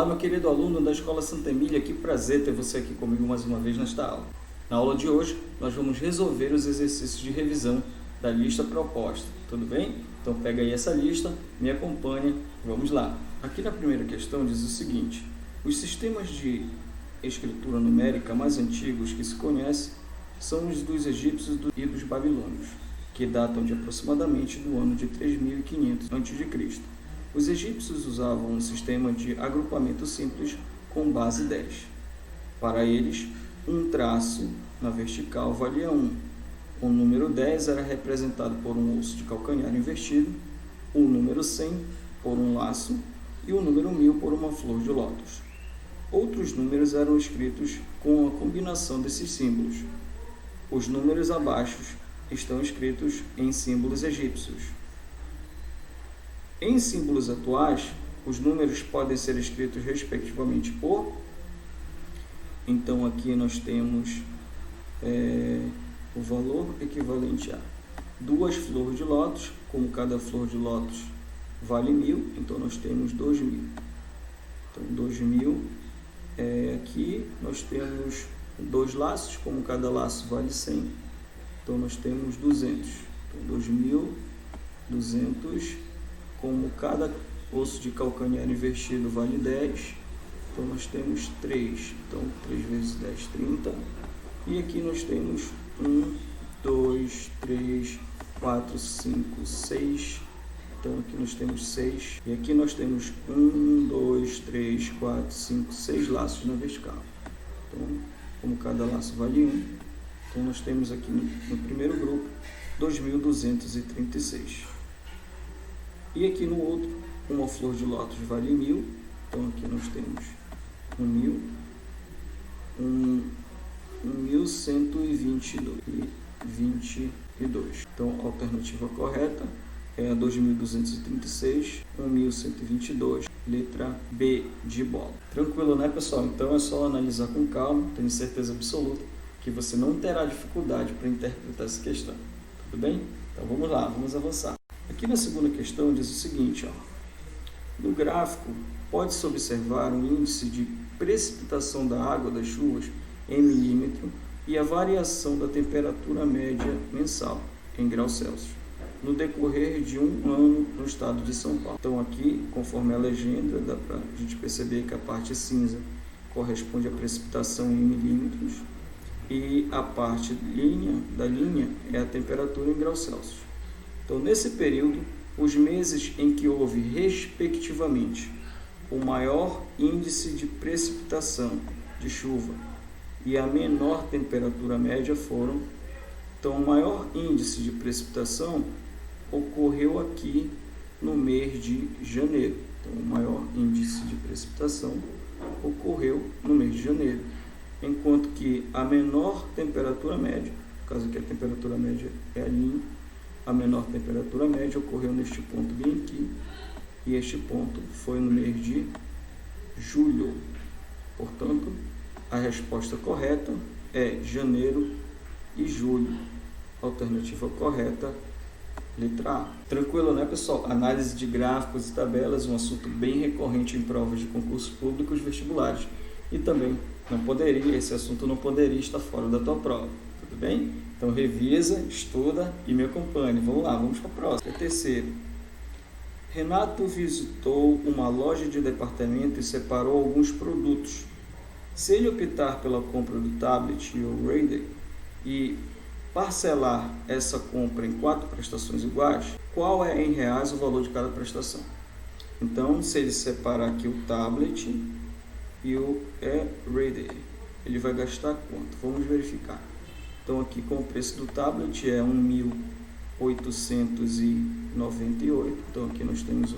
meu querido aluno da Escola Santa Emília, que prazer ter você aqui comigo mais uma vez nesta aula. Na aula de hoje, nós vamos resolver os exercícios de revisão da lista proposta, tudo bem? Então pega aí essa lista, me acompanha, vamos lá. Aqui na primeira questão diz o seguinte: os sistemas de escritura numérica mais antigos que se conhecem são os dos egípcios e dos babilônios, que datam de aproximadamente do ano de 3500 a.C. Os egípcios usavam um sistema de agrupamento simples com base 10. Para eles, um traço na vertical valia 1. O número 10 era representado por um osso de calcanhar invertido, o número 100 por um laço e o número 1000 por uma flor de lótus. Outros números eram escritos com a combinação desses símbolos. Os números abaixo estão escritos em símbolos egípcios. Em símbolos atuais, os números podem ser escritos respectivamente por... Então aqui nós temos o valor equivalente a 2 flores de lótus, como cada flor de lótus vale 1000, então nós temos 2000. Então 2000, aqui nós temos 2 laços, como cada laço vale 100, então nós temos 200. Então 2200, como cada osso de calcanhar invertido vale 10, então nós temos 3. Então 3 vezes 10, 30. E aqui nós temos 1, 2, 3, 4, 5, 6. Então aqui nós temos 6. E aqui nós temos 1, 2, 3, 4, 5, 6 laços na vertical. Então, como cada laço vale 1, então nós temos aqui no primeiro grupo 2236. E aqui no outro, uma flor de lótus vale 1000, então aqui nós temos 1000, 1122. Então a alternativa correta é a 2236, 1122, letra B de bola. Tranquilo, né, pessoal? Então é só analisar com calma, tenho certeza absoluta que você não terá dificuldade para interpretar essa questão. Tudo bem? Então vamos lá, vamos avançar. Aqui na segunda questão diz o seguinte, no gráfico pode-se observar um índice de precipitação da água das chuvas em milímetro e a variação da temperatura média mensal em graus Celsius no decorrer de um ano no estado de São Paulo. Então aqui, conforme a legenda, dá para a gente perceber que a parte cinza corresponde à precipitação em milímetros e a parte da linha é a temperatura em graus Celsius. Então, nesse período, os meses em que houve, respectivamente, o maior índice de precipitação de chuva e a menor temperatura média foram... Então, o maior índice de precipitação ocorreu aqui no mês de janeiro. Então, o maior índice de precipitação ocorreu no mês de janeiro, enquanto que a menor temperatura média, no caso aqui a temperatura média é a linha, a menor temperatura média ocorreu neste ponto bem aqui, e este ponto foi no mês de julho. Portanto, a resposta correta é janeiro e julho. Alternativa correta, letra A. Tranquilo, né, pessoal? Análise de gráficos e tabelas, um assunto bem recorrente em provas de concursos públicos vestibulares. E também esse assunto não poderia estar fora da tua prova. Tudo bem? Então revisa, estuda e me acompanhe. Vamos lá, vamos para a próxima. Terceiro. Renato visitou uma loja de departamento e separou alguns produtos. Se ele optar pela compra do tablet ou Raider e parcelar essa compra em 4 prestações iguais, qual é em reais o valor de cada prestação? Então, se ele separar aqui o tablet e o Raider, ele vai gastar quanto? Vamos verificar. Então aqui com o preço do tablet é 1.898, então aqui nós temos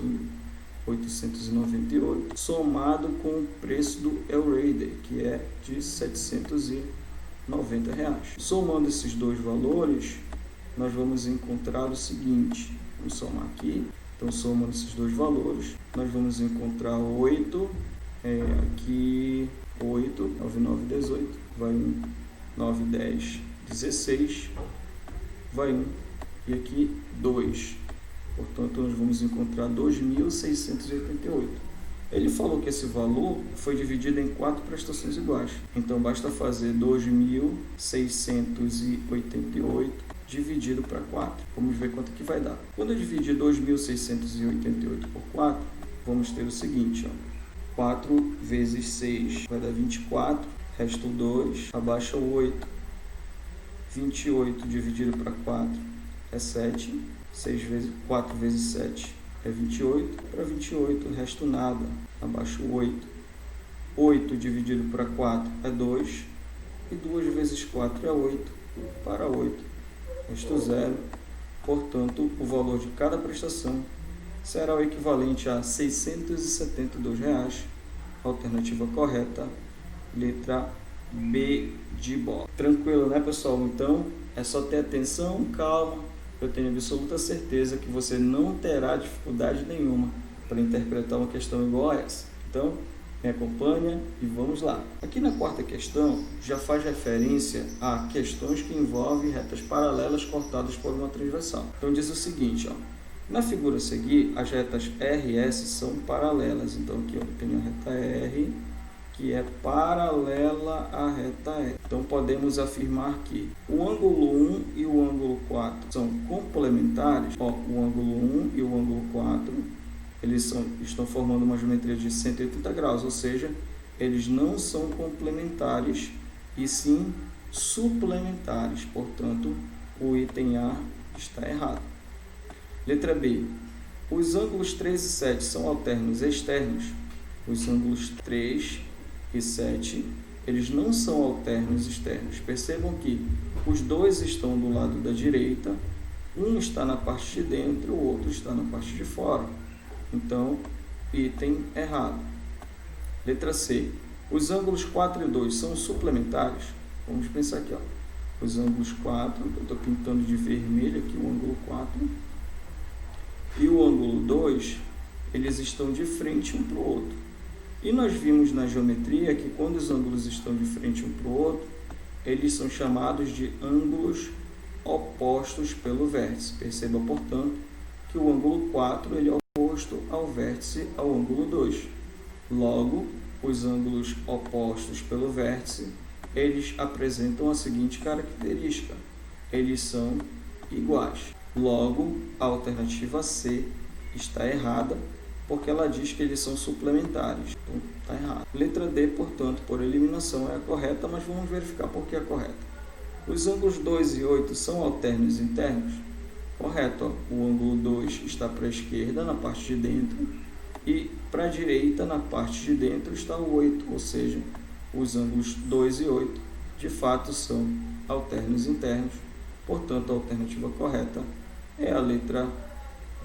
1.898, somado com o preço do Raider, que é de R$ 790. Somando esses dois valores, nós vamos encontrar o seguinte, vamos somar aqui, então somando esses dois valores, nós vamos encontrar 8, aqui 8, 9, 9, 18, vai 1, 9, 10, 16, vai 1, e aqui 2. Portanto, nós vamos encontrar 2.688. Ele falou que esse valor foi dividido em 4 prestações iguais. Então, basta fazer 2.688 dividido para 4. Vamos ver quanto que vai dar. Quando eu dividir 2.688 por 4, vamos ter o seguinte, ó. 4 vezes 6 vai dar 24, resta o 2, abaixa o 8. 28 dividido para 4 é 7. 4 vezes 7 é 28. Para 28 resta nada, abaixo o 8. 8 dividido para 4 é 2. E 2 vezes 4 é 8. Para 8 resta o 0. Portanto, o valor de cada prestação será o equivalente a R$ 672. Alternativa correta, letra B de bola. Tranquilo, né, pessoal? Então, é só ter atenção, calma. Eu tenho absoluta certeza que você não terá dificuldade nenhuma para interpretar uma questão igual a essa. Então, me acompanha e vamos lá. Aqui na quarta questão, já faz referência a questões que envolvem retas paralelas cortadas por uma transversal. Então, diz o seguinte, ó. Na figura a seguir, as retas R e S são paralelas. Então, aqui eu tenho a reta R, que é paralela à reta E. Então, podemos afirmar que o ângulo 1 e o ângulo 4 são complementares. Ó, o ângulo 1 e o ângulo 4, eles estão formando uma geometria de 180 graus, ou seja, eles não são complementares, e sim suplementares. Portanto, o item A está errado. Letra B. Os ângulos 3 e 7 são altérnuos externos. Os ângulos 3 e 7, eles não são altérnuos externos. Percebam que os dois estão do lado da direita, um está na parte de dentro e o outro está na parte de fora. Então, item errado. Letra C. Os ângulos 4 e 2 são suplementares. Vamos pensar aqui, ó. Os ângulos 4, eu estou pintando de vermelho aqui o ângulo 4, e o ângulo 2, eles estão de frente um para o outro. E nós vimos na geometria que quando os ângulos estão de frente um para o outro, eles são chamados de ângulos opostos pelo vértice. Perceba, portanto, que o ângulo 4 ele é oposto ao vértice ao ângulo 2. Logo, os ângulos opostos pelo vértice, eles apresentam a seguinte característica: eles são iguais. Logo, a alternativa C está errada, porque ela diz que eles são suplementares. Então, está errado. Letra D, portanto, por eliminação é a correta, mas vamos verificar por que é a correta. Os ângulos 2 e 8 são altérnuos internos? Correto. Ó. O ângulo 2 está para a esquerda, na parte de dentro, e para a direita, na parte de dentro, está o 8, ou seja, os ângulos 2 e 8, de fato, são altérnuos internos. Portanto, a alternativa correta é a letra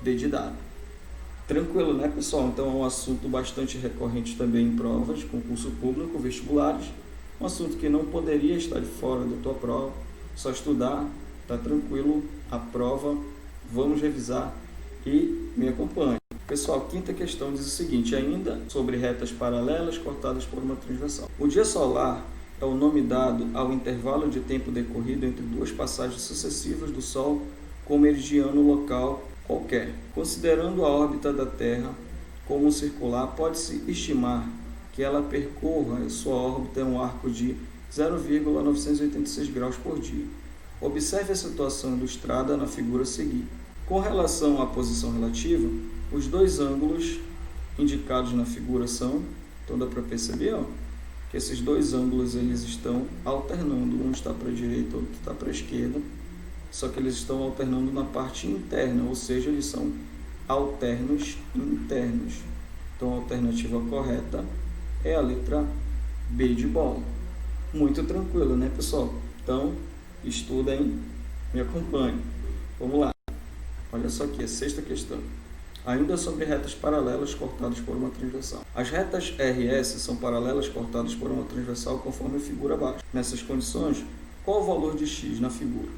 D de dado. Tranquilo, né, pessoal? Então, é um assunto bastante recorrente também em provas, concurso público, vestibulares. Um assunto que não poderia estar de fora da tua prova. Só estudar, tá tranquilo, a prova, vamos revisar e me acompanhe. Pessoal, quinta questão diz o seguinte, ainda sobre retas paralelas cortadas por uma transversal. O dia solar é o nome dado ao intervalo de tempo decorrido entre duas passagens sucessivas do Sol com meridiano local qualquer. Considerando a órbita da Terra como circular, pode-se estimar que ela percorra sua órbita em um arco de 0,986 graus por dia. Observe a situação ilustrada na figura a seguir. Com relação à posição relativa, os dois ângulos indicados na figura são, então dá para perceber, ó, que esses dois ângulos eles estão alternando, um está para a direita, outro está para a esquerda, só que eles estão alternando na parte interna, ou seja, eles são alternos internos. Então, a alternativa correta é a letra B de bola. Muito tranquilo, né, pessoal? Então, estudem, me acompanhem. Vamos lá. Olha só aqui, a sexta questão. Ainda sobre retas paralelas cortadas por uma transversal. As retas R e S são paralelas cortadas por uma transversal conforme a figura abaixo. Nessas condições, qual o valor de x na figura?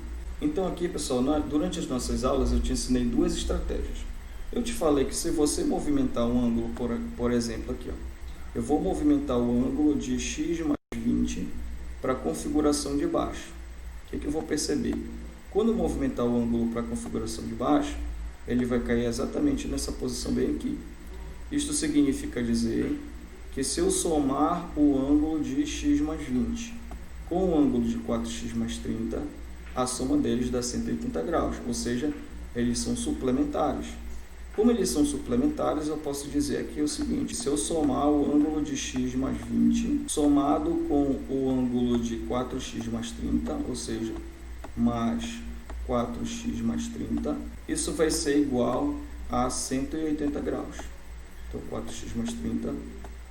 Então aqui, pessoal, durante as nossas aulas eu te ensinei duas estratégias. Eu te falei que se você movimentar um ângulo, por exemplo, aqui, ó, eu vou movimentar o ângulo de x mais 20 para a configuração de baixo. O que eu vou perceber? Quando eu movimentar o ângulo para a configuração de baixo, ele vai cair exatamente nessa posição bem aqui. Isto significa dizer que se eu somar o ângulo de x mais 20 com o ângulo de 4x mais 30, a soma deles dá 180 graus, ou seja, eles são suplementares. Como eles são suplementares, eu posso dizer aqui o seguinte: se eu somar o ângulo de x mais 20 somado com o ângulo de 4x mais 30, ou seja, mais 4x mais 30, isso vai ser igual a 180 graus. Então, 4x mais 30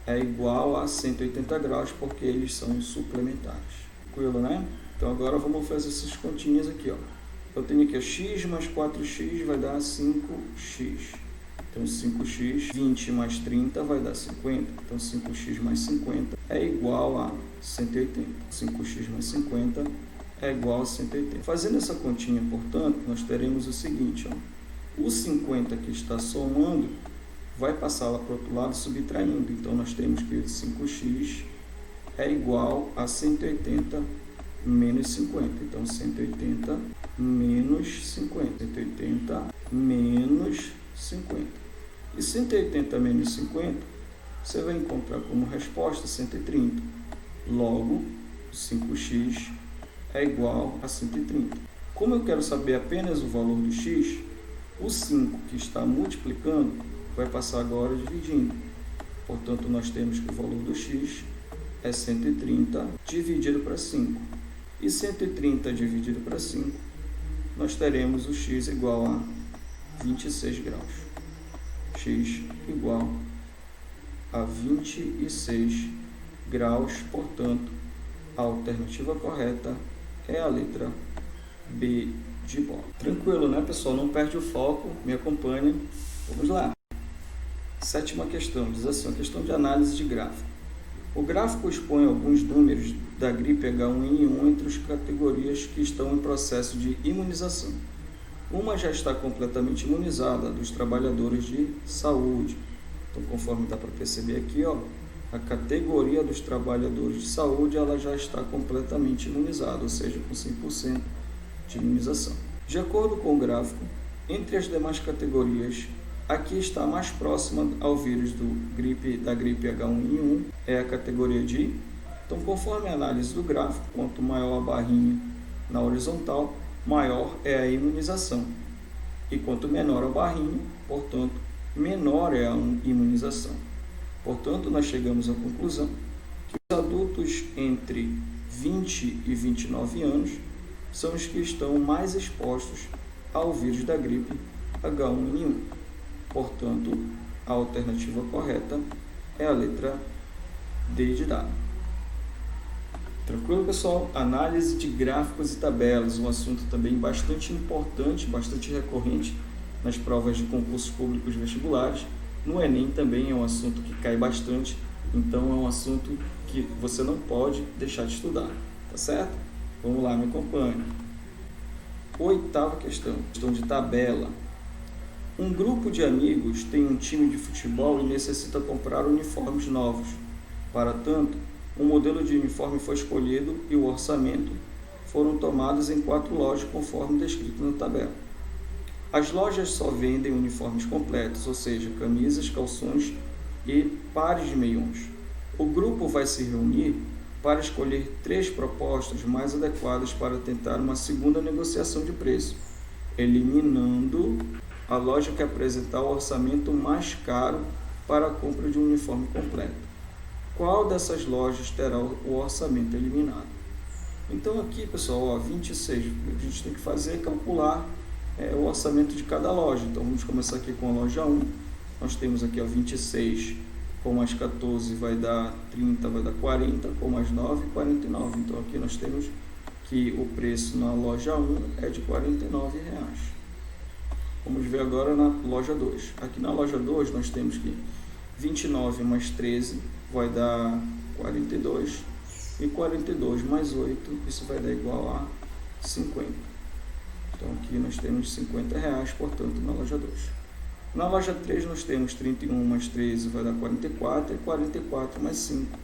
é igual a 180 graus, porque eles são suplementares. Tranquilo, né? Então, agora vamos fazer essas continhas aqui, ó. Eu tenho aqui x mais 4x vai dar 5x. Então, 5x, 20 mais 30 vai dar 50. Então, 5x mais 50 é igual a 180. 5x mais 50 é igual a 180. Fazendo essa continha, portanto, nós teremos o seguinte, ó. O 50 que está somando vai passar lá para o outro lado subtraindo. Então, nós temos que 5x é igual a 180 menos 50. Então, 180 menos 50. 180 menos 50. E 180 menos 50, você vai encontrar como resposta 130. Logo, 5x é igual a 130. Como eu quero saber apenas o valor do x, o 5 que está multiplicando vai passar agora dividindo. Portanto, nós temos que o valor do x é 130 dividido para 5. E 130 dividido para 5, nós teremos o x igual a 26 graus. X igual a 26 graus, portanto, a alternativa correta é a letra B de bola. Tranquilo, né, pessoal? Não perde o foco, me acompanhe. Vamos lá. 7ª questão, diz assim, a questão de análise de gráfico. O gráfico expõe alguns números da gripe H1N1 entre as categorias que estão em processo de imunização. Uma já está completamente imunizada, dos trabalhadores de saúde. Então, conforme dá para perceber aqui, ó, a categoria dos trabalhadores de saúde ela já está completamente imunizada, ou seja, com 100% de imunização. De acordo com o gráfico, entre as demais categorias, aqui está mais próxima ao vírus da gripe H1N1, é a categoria de. Então, conforme a análise do gráfico, quanto maior a barrinha na horizontal, maior é a imunização. E quanto menor a barrinha, portanto, menor é a imunização. Portanto, nós chegamos à conclusão que os adultos entre 20 e 29 anos são os que estão mais expostos ao vírus da gripe H1N1. Portanto, a alternativa correta é a letra D de dado. Tranquilo, pessoal? Análise de gráficos e tabelas, um assunto também bastante importante, bastante recorrente nas provas de concursos públicos vestibulares. No Enem também é um assunto que cai bastante, então é um assunto que você não pode deixar de estudar, tá certo? Vamos lá, me acompanhe. 8ª questão, questão de tabela. Um grupo de amigos tem um time de futebol e necessita comprar uniformes novos. Para tanto, um modelo de uniforme foi escolhido e o orçamento foram tomados em 4 lojas, conforme descrito na tabela. As lojas só vendem uniformes completos, ou seja, camisas, calções e pares de meiões. O grupo vai se reunir para escolher 3 propostas mais adequadas para tentar uma segunda negociação de preço, eliminando a loja que apresentar o orçamento mais caro para a compra de um uniforme completo. Qual dessas lojas terá o orçamento eliminado? Então aqui, pessoal, ó, 26, a gente tem que fazer é calcular o orçamento de cada loja. Então vamos começar aqui com a loja 1. Nós temos aqui, ó, 26 com mais 14 vai dar 30, vai dar 40, com mais 9, 49. Então aqui nós temos que o preço na loja 1 é de R$ 49. Vamos ver agora na loja 2. Aqui na loja 2 nós temos que 29 mais 13 vai dar 42 e 42 mais 8, isso vai dar igual a 50. Então aqui nós temos R$50, portanto, na loja 2. Na loja 3 nós temos 31 mais 13 vai dar 44 e 44 mais 5.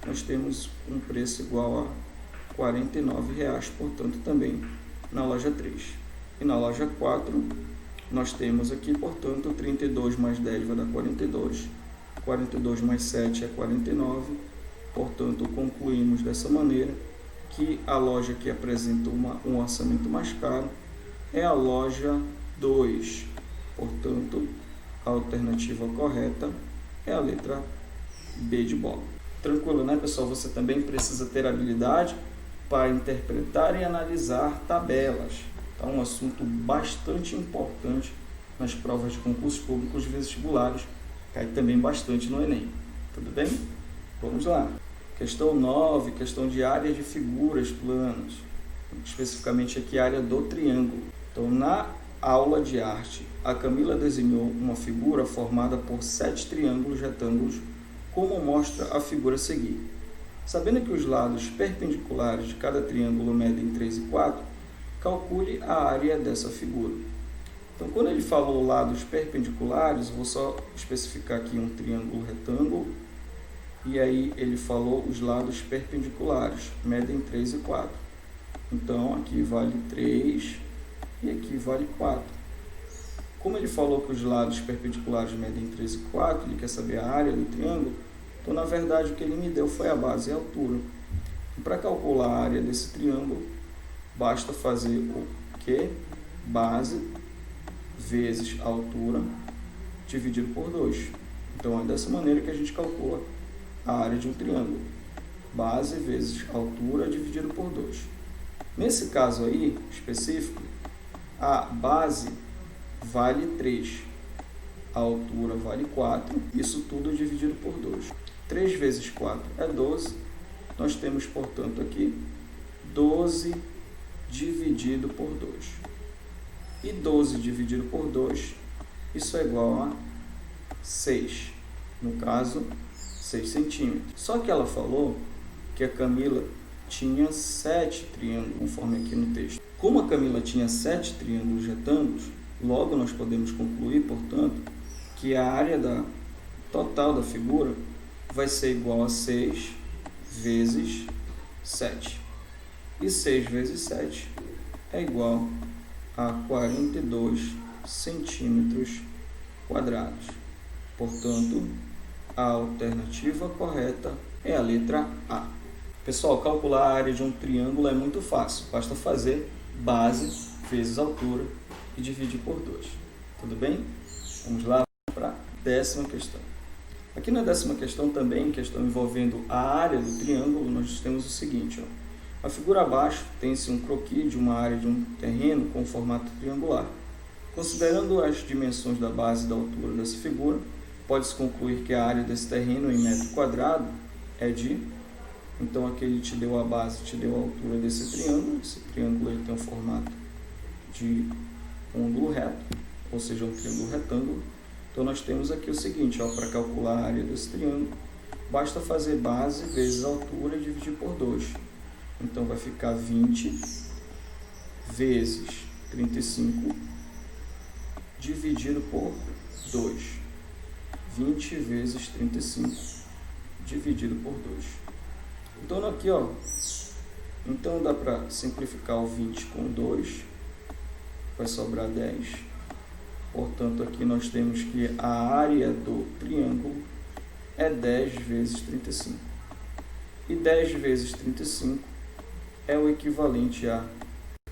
Nós temos um preço igual a R$49, portanto, também na loja 3. E na loja 4 nós temos aqui, portanto, 32 mais 10 vai dar 42. 42 mais 7 é 49. Portanto, concluímos dessa maneira que a loja que apresenta um orçamento mais caro é a loja 2. Portanto, a alternativa correta é a letra B de bola. Tranquilo, né, pessoal? Você também precisa ter habilidade para interpretar e analisar tabelas. É um assunto bastante importante nas provas de concursos públicos vestibulares, cai também bastante no Enem. Tudo bem? Vamos lá. Questão 9, questão de área de figuras planas, especificamente aqui a área do triângulo. Então, na aula de arte, a Camila desenhou uma figura formada por 7 triângulos retângulos, como mostra a figura a seguir. Sabendo que os lados perpendiculares de cada triângulo medem 3 e 4, calcule a área dessa figura. Então, quando ele falou lados perpendiculares, vou só especificar aqui um triângulo retângulo, e aí ele falou os lados perpendiculares, medem 3 e 4. Então, aqui vale 3 e aqui vale 4. Como ele falou que os lados perpendiculares medem 3 e 4, ele quer saber a área do triângulo, então, na verdade, o que ele me deu foi a base e a altura. Para calcular a área desse triângulo, basta fazer o quê? Base vezes altura dividido por 2. Então, é dessa maneira que a gente calcula a área de um triângulo. Base vezes altura dividido por 2. Nesse caso aí, específico, a base vale 3, a altura vale 4, isso tudo dividido por 2. 3 vezes 4 é 12, nós temos, portanto, aqui 12 dividido por 2. E 12 dividido por 2, isso é igual a 6, no caso, 6 centímetros. Só que ela falou que a Camila tinha 7 triângulos, conforme aqui no texto. Como a Camila tinha 7 triângulos retângulos, logo nós podemos concluir, portanto, que a área total da figura vai ser igual a 6 vezes 7. E 6 vezes 7 é igual a 42 centímetros quadrados. Portanto, a alternativa correta é a letra A. Pessoal, calcular a área de um triângulo é muito fácil. Basta fazer base vezes altura e dividir por 2. Tudo bem? Vamos lá para a 10ª questão. Aqui na 10ª questão também, questão envolvendo a área do triângulo, nós temos o seguinte. A figura abaixo tem-se um croquis de uma área de um terreno com formato triangular. Considerando as dimensões da base e da altura dessa figura, pode-se concluir que a área desse terreno em metro quadrado é de... Então, aqui ele te deu a base, te deu a altura desse triângulo. Esse triângulo ele tem o formato de um ângulo reto, ou seja, um triângulo retângulo. Então, nós temos aqui o seguinte, para calcular a área desse triângulo, basta fazer base vezes altura e dividir por 2. Então, vai ficar 20 vezes 35 dividido por 2. 20 vezes 35 dividido por 2. Então, aqui, então dá para simplificar o 20 com 2, vai sobrar 10. Portanto, aqui nós temos que a área do triângulo é 10 vezes 35. E 10 vezes 35 é o equivalente a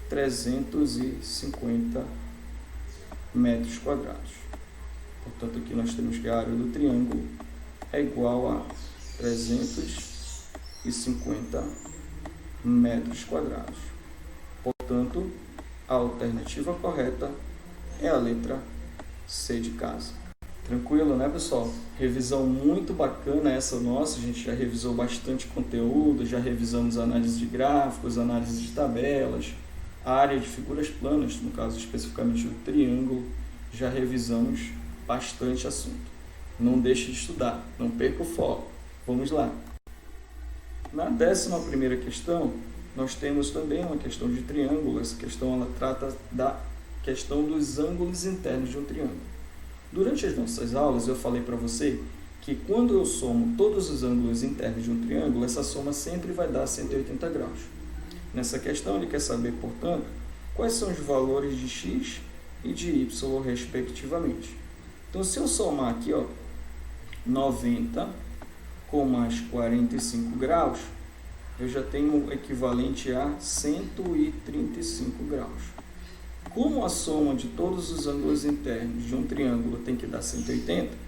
350 metros quadrados. Portanto, aqui nós temos que a área do triângulo é igual a 350 metros quadrados. Portanto, a alternativa correta é a letra C de casa. Tranquilo, né, pessoal? Revisão muito bacana essa nossa. A gente já revisou bastante conteúdo, já revisamos análise de gráficos, análise de tabelas, a área de figuras planas, no caso especificamente do triângulo. Já revisamos bastante assunto. Não deixe de estudar, não perca o foco. Vamos lá. Na 11ª questão, nós temos também uma questão de triângulo. Essa questão ela trata da questão dos ângulos internos de um triângulo. Durante as nossas aulas, eu falei para você que quando eu somo todos os ângulos internos de um triângulo, essa soma sempre vai dar 180 graus. Nessa questão, ele quer saber, portanto, quais são os valores de x e de y, respectivamente. Então, se eu somar aqui, ó, 90 com mais 45 graus, eu já tenho o equivalente a 135 graus. Como a soma de todos os ângulos internos de um triângulo tem que dar 180,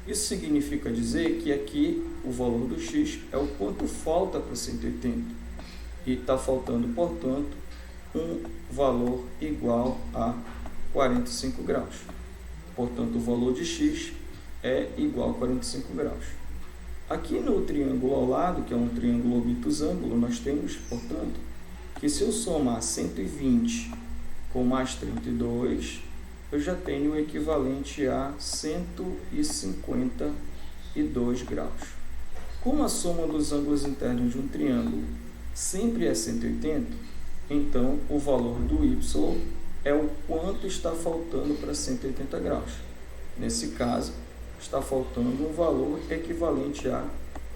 isso significa dizer que aqui o valor do x é o quanto falta para 180. E está faltando, portanto, um valor igual a 45 graus. Portanto, o valor de x é igual a 45 graus. Aqui no triângulo ao lado, que é um triângulo obtusângulo, nós temos, portanto, que se eu somar 120 com mais 32, eu já tenho o equivalente a 152 graus. Como a soma dos ângulos internos de um triângulo sempre é 180, então o valor do y é o quanto está faltando para 180 graus. Nesse caso, está faltando um valor equivalente a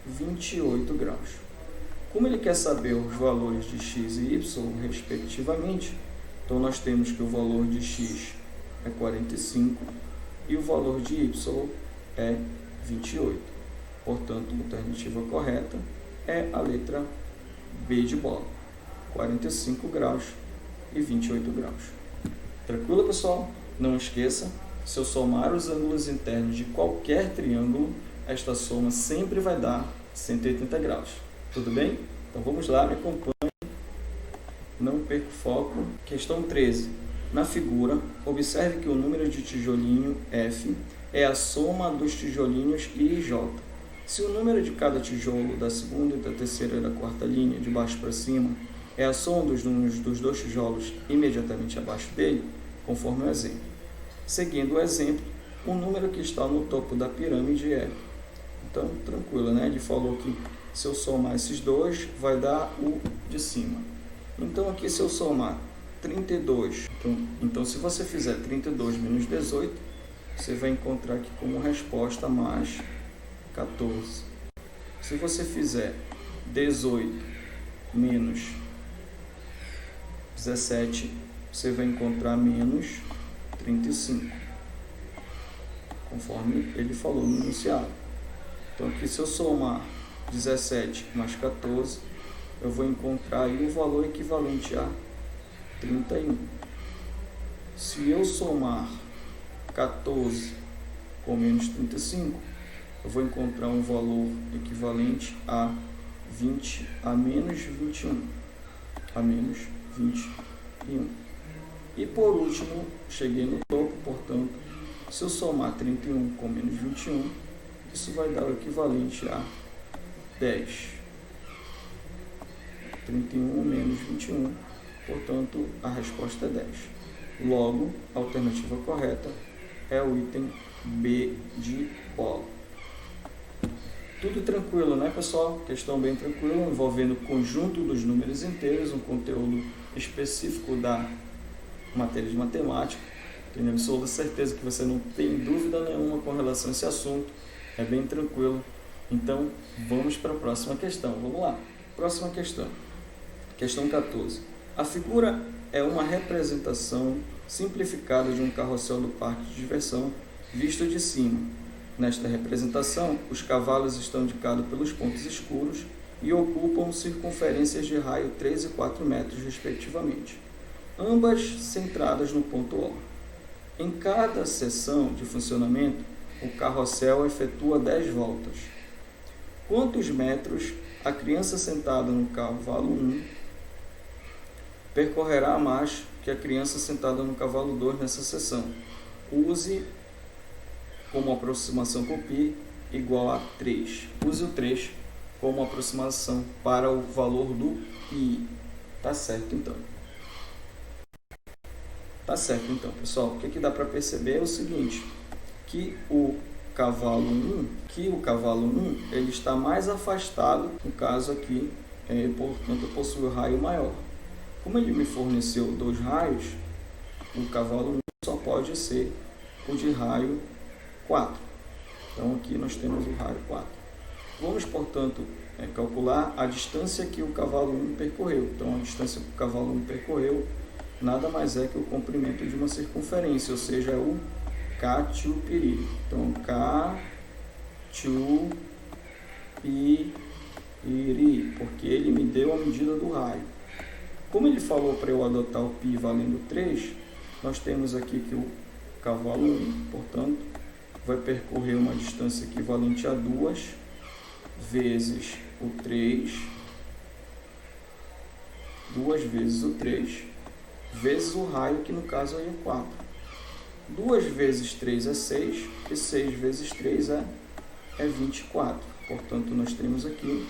28 graus. Como ele quer saber os valores de x e y, respectivamente, então nós temos que o valor de x é 45 e o valor de y é 28. Portanto, a alternativa correta é a letra B de bola, 45 graus e 28 graus. Tranquilo, pessoal? Não esqueça, se eu somar os ângulos internos de qualquer triângulo, esta soma sempre vai dar 180 graus. Tudo bem? Então vamos lá, me acompanhe. Não perca o foco. Questão 13. Na figura, observe que o número de tijolinho F é a soma dos tijolinhos I e J. Se o número de cada tijolo da segunda e da terceira e da quarta linha, de baixo para cima, é a soma dos números dos dois tijolos imediatamente abaixo dele, conforme o exemplo. Seguindo o exemplo, o número que está no topo da pirâmide é... Então, tranquilo, né? Ele falou que se eu somar esses dois, vai dar o de cima. Então, aqui se eu somar 32, então se você fizer 32 menos 18, você vai encontrar aqui como resposta mais 14. Se você fizer 18 menos 17, você vai encontrar menos 35, conforme ele falou no enunciado. Então aqui se eu somar 17 mais 14, eu vou encontrar aí o valor equivalente a 31. Se eu somar 14 com menos 35, eu vou encontrar um valor equivalente a 20 a menos 21. A menos 21. E por último, cheguei no topo, portanto, se eu somar 31 com menos 21, isso vai dar o equivalente a 10. 31 menos 21, portanto, a resposta é 10. Logo, a alternativa correta é o item B de bola. Tudo tranquilo, né, pessoal? Questão bem tranquila, envolvendo o conjunto dos números inteiros, um conteúdo específico da matéria de matemática. Tenho absoluta certeza que você não tem dúvida nenhuma com relação a esse assunto. É bem tranquilo. Então, vamos para a próxima questão. Vamos lá. Próxima questão. Questão 14. A figura é uma representação simplificada de um carrossel do parque de diversão visto de cima. Nesta representação, os cavalos estão indicados pelos pontos escuros e ocupam circunferências de raio 3 e 4 metros, respectivamente, ambas centradas no ponto O. Em cada seção de funcionamento, o carrossel efetua 10 voltas. Quantos metros a criança sentada no cavalo 1 percorrerá mais que a criança sentada no cavalo 2 nessa seção? Use como aproximação com π igual a 3. Use o 3 como aproximação para o valor do π. Tá certo, então. Tá certo, então, pessoal. O que dá para perceber é o seguinte, que o cavalo 1, ele está mais afastado, no caso aqui, portanto, possui o raio maior. Como ele me forneceu 2 raios, o cavalo 1 só pode ser o de raio 4. Então, aqui nós temos o raio 4. Vamos, portanto, calcular a distância que o cavalo 1 percorreu. Então, a distância que o cavalo 1 percorreu nada mais é que o comprimento de uma circunferência, ou seja, o catiupiri. Então, catiupiri, porque ele me deu a medida do raio. Como ele falou para eu adotar o π valendo 3, nós temos aqui que o cavalo 1, portanto, vai percorrer uma distância equivalente a 2 vezes o 3, 2 vezes o 3, vezes o raio, que no caso aí é 4. 2 vezes 3 é 6, e 6 vezes 3 é 24. Portanto, nós temos aqui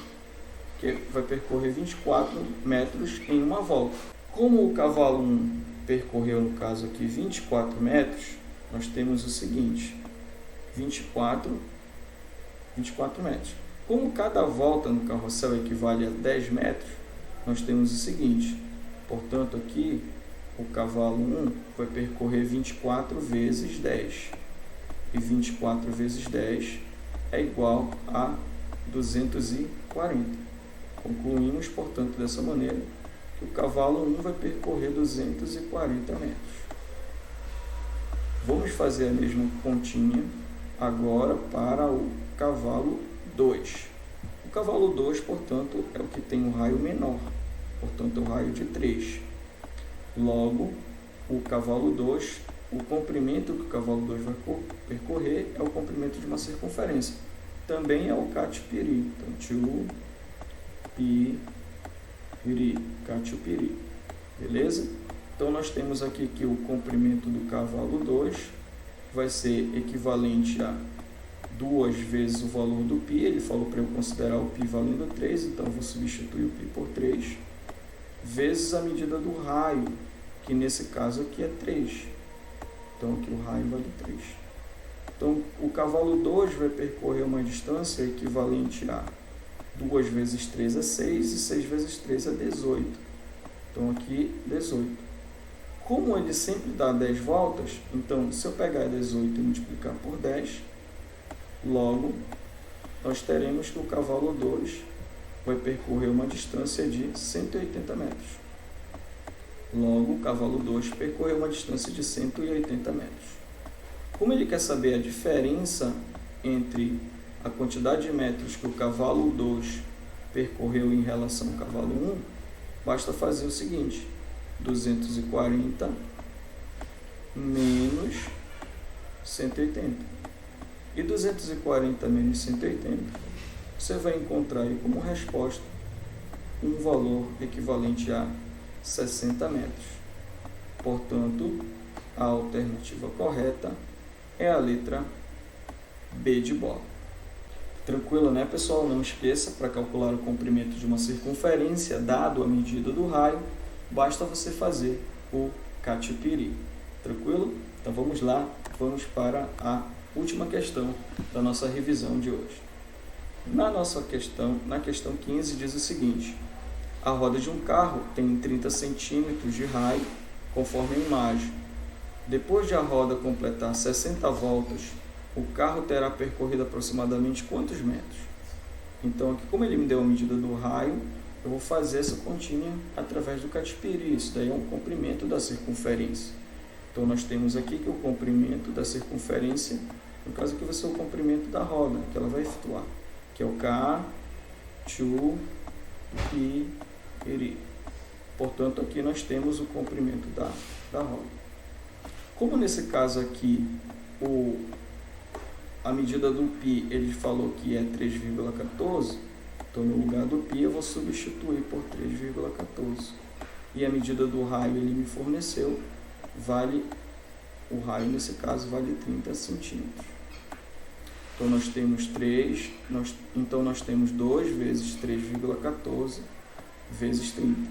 que vai percorrer 24 metros em uma volta. Como o cavalo 1 percorreu, no caso aqui, 24 metros, nós temos o seguinte, 24 metros. Como cada volta no carrossel equivale a 10 metros, nós temos o seguinte, portanto, aqui o cavalo 1 vai percorrer 24 vezes 10. E 24 vezes 10 é igual a 240. Concluímos, portanto, dessa maneira, que o cavalo 1 vai percorrer 240 metros. Vamos fazer a mesma continha agora para o cavalo 2. O cavalo 2, portanto, é o que tem um raio menor, portanto, é o raio de 3. Logo, o cavalo 2, o comprimento que o cavalo 2 vai percorrer é o comprimento de uma circunferência. Também é o catiupiri. Então, catiupiri. Beleza? Então, nós temos aqui que o comprimento do cavalo 2 vai ser equivalente a 2 vezes o valor do π. Ele falou para eu considerar o π valendo 3, então eu vou substituir o π por 3, vezes a medida do raio, que nesse caso aqui é 3. Então, aqui o raio vale 3. Então, o cavalo 2 vai percorrer uma distância equivalente a 2 vezes 3 é 6 e 6 vezes 3 é 18. Então, aqui, 18. Como ele sempre dá 10 voltas, então, se eu pegar 18 e multiplicar por 10, logo, nós teremos que o cavalo 2 vai percorrer uma distância de 180 metros. Logo, o cavalo 2 percorreu uma distância de 180 metros. Como ele quer saber a diferença entre a quantidade de metros que o cavalo 2 percorreu em relação ao cavalo 1, basta fazer o seguinte, 240 menos 180. E 240 menos 180, você vai encontrar aí como resposta um valor equivalente a 60 metros. Portanto, a alternativa correta é a letra B de bola. Tranquilo, né, pessoal? Não esqueça, para calcular o comprimento de uma circunferência, dado a medida do raio, basta você fazer o catiupiri. Tranquilo? Então vamos lá, vamos para a última questão da nossa revisão de hoje. Na questão 15, diz o seguinte: a roda de um carro tem 30 centímetros de raio, conforme a imagem. Depois de a roda completar 60 voltas, o carro terá percorrido aproximadamente quantos metros? Então, aqui, como ele me deu a medida do raio, eu vou fazer essa continha através do catiupiri. Isso daí é um comprimento da circunferência. Então, nós temos aqui que o comprimento da circunferência, no caso aqui vai ser o comprimento da roda, que ela vai flutuar, que é o catiupiri. Portanto, aqui nós temos o comprimento da roda. Como nesse caso aqui, a medida do π, ele falou que é 3,14, então no lugar do π eu vou substituir por 3,14. E a medida do raio ele me forneceu, o raio nesse caso vale 30 centímetros. Então nós temos 2 vezes 3,14 vezes 30.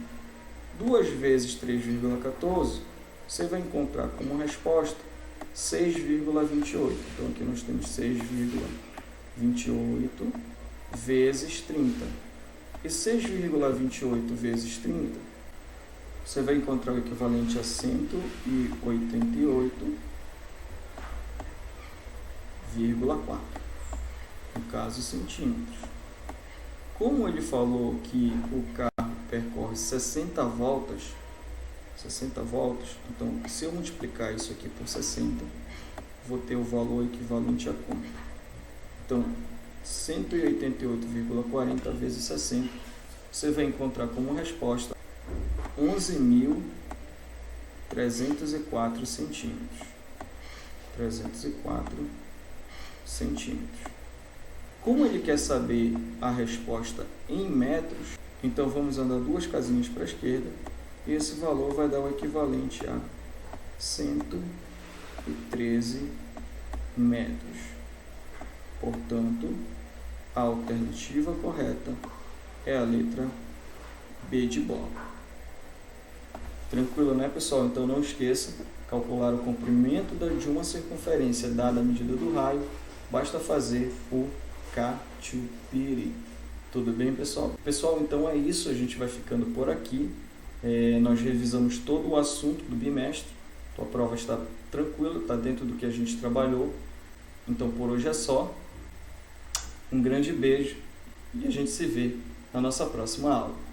2 vezes 3,14, você vai encontrar como resposta 6,28. Então aqui nós temos 6,28 vezes 30. E 6,28 vezes 30, você vai encontrar o equivalente a 188,4, no caso centímetros. Como ele falou que o carro percorre 60 voltas, 60 volts. Então, se eu multiplicar isso aqui por 60, vou ter o valor equivalente a quanto? Então, 188,40 vezes 60, você vai encontrar como resposta 11.304 centímetros. 304 centímetros. Como ele quer saber a resposta em metros, então vamos andar 2 casinhas para a esquerda, e esse valor vai dar o equivalente a 113 metros. Portanto, a alternativa correta é a letra B de bola. Tranquilo, né, pessoal? Então não esqueça, calcular o comprimento de uma circunferência dada a medida do raio, basta fazer o catupiry. Tudo bem, pessoal? Pessoal, então é isso, a gente vai ficando por aqui. Nós revisamos todo o assunto do bimestre. A prova está tranquila, está dentro do que a gente trabalhou. Então por hoje é só. Um grande beijo e a gente se vê na nossa próxima aula.